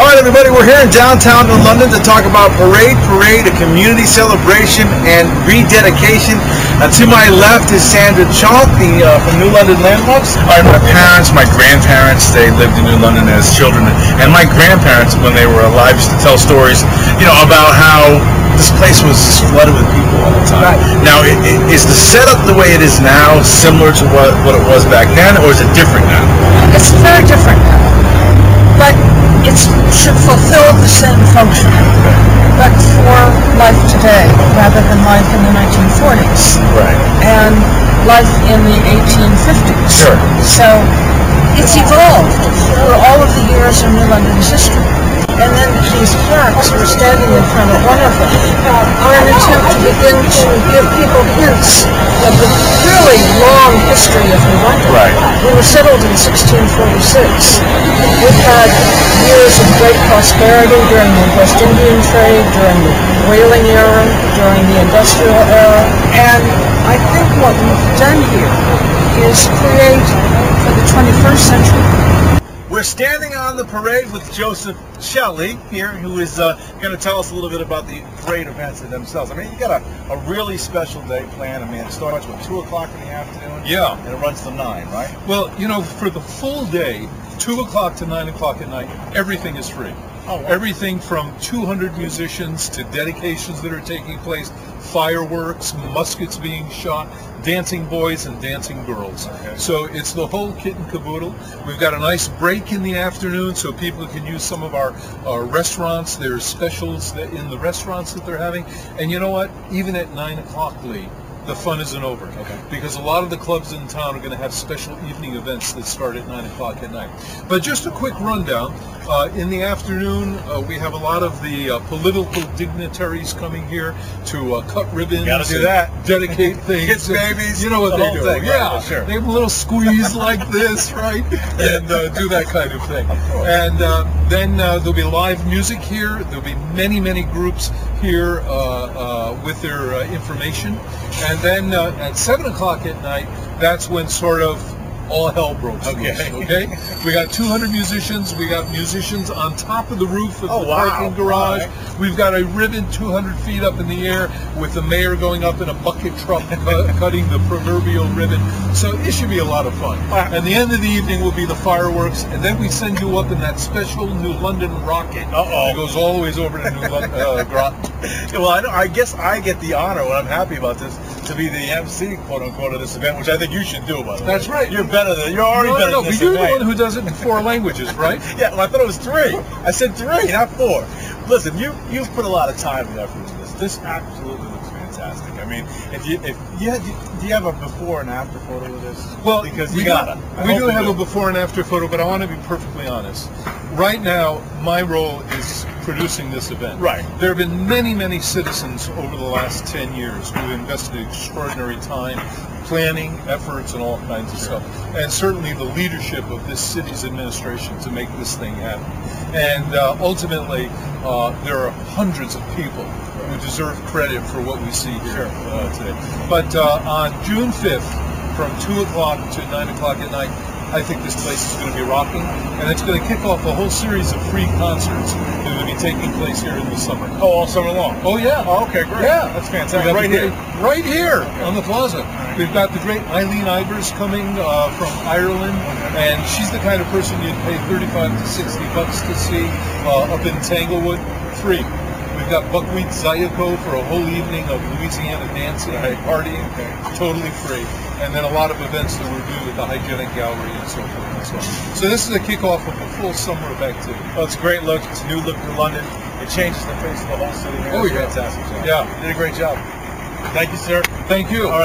All right, everybody, we're here in downtown New London to talk about Parade, a community celebration and rededication. To my left is Sandra Chalk, from New London Landmarks. All right, my parents, my grandparents, they lived in New London as children, and my grandparents, when they were alive, used to tell stories, about how this place was just flooded with people all the time. Right. Now, is the setup the way it is now similar to what it was back then, or is it different now? It's very different now, but it should fulfill the same function, but for life today rather than life in the 1940s. Right. And life in the 1850s. Sure. So it's evolved for all of the years in New London's history. And then these plaques, we're standing in front of one of them, are an attempt to begin to give people hints of the really long history of New London. Right. We were settled in 1646. We've had years of great prosperity during the West Indian trade, during the whaling era, during the industrial era, and I think what we've done here is create for the 21st century. We're standing on the parade with Joseph Shelley here, who is going to tell us a little bit about the parade events themselves. I mean, you got a really special day planned. I mean, it starts with 2 o'clock in the afternoon. Yeah. And it runs till 9, right? Well, for the full day, 2 o'clock to 9 o'clock at night, everything is free. Oh, wow. Everything from 200 musicians to dedications that are taking place, fireworks, muskets being shot, dancing boys and dancing girls. Okay. So it's the whole kit and caboodle. We've got a nice break in the afternoon so people can use some of our restaurants. There's specials in the restaurants that they're having. And you know what? Even at 9 o'clock, Lee, the fun isn't over. Okay. Because a lot of the clubs in town are going to have special evening events that start at 9 o'clock at night. But just a quick rundown. In the afternoon, we have a lot of the political dignitaries coming here to cut ribbons. Gotta do that. Dedicate things. Kids, babies. You know what the they whole do. thing, Yeah. right? Sure. They have a little squeeze like this, right? And do that kind of thing. And then there'll be live music here. There'll be many, many groups here with their information. And then at 7 o'clock at night, that's when sort of all hell broke loose, okay? We got 200 musicians. We got musicians on top of the roof of the parking garage. Right. We've got a ribbon 200 feet up in the air with the mayor going up in a bucket truck cutting the proverbial ribbon. So it should be a lot of fun. And the end of the evening will be the fireworks, and then we send you up in that special New London rocket. It goes all the way over to New London. Well, I guess I get the honor, when I'm happy about this, to be the MC, quote unquote, of this event, which I think you should do, by the way. That's right. You're already better than this but you're event. the one who does it in 4 languages, right? Yeah, well, I thought it was 3. I said 3, not 4. Listen, you've put a lot of time and effort into this. This absolutely looks fantastic. I mean, do you have a before and after photo of this? Well, because we do have a before and after photo, but I want to be perfectly honest. Right now, my role is producing this event. Right. There have been many, many citizens over the last 10 years who have invested extraordinary time, planning, efforts, and all kinds of stuff. And certainly the leadership of this city's administration to make this thing happen. And ultimately, there are hundreds of people who deserve credit for what we see here today. But on June 5th, from 2 o'clock to 9 o'clock at night, I think this place is going to be rocking, and it's going to kick off a whole series of free concerts that will be taking place here in the summer. Oh, all summer long? Oh, yeah. Oh, okay, great. Yeah. That's fantastic. Right here on the plaza. We've got the great Eileen Ivers coming from Ireland, and she's the kind of person you'd pay 35 to 60 bucks to see up in Tanglewood, free. We've got Buckwheat Zayako for a whole evening of Louisiana dancing and partying, totally free. And then a lot of events that we're doing with the Hygienic Gallery and so forth and so on. So this is a kickoff of a full summer of activity. Well, it's a great look. It's a new look to London. It changes the face of the whole city. Oh, it's yeah. Fantastic job. Yeah. You did a great job. Thank you, sir. Thank you. All right.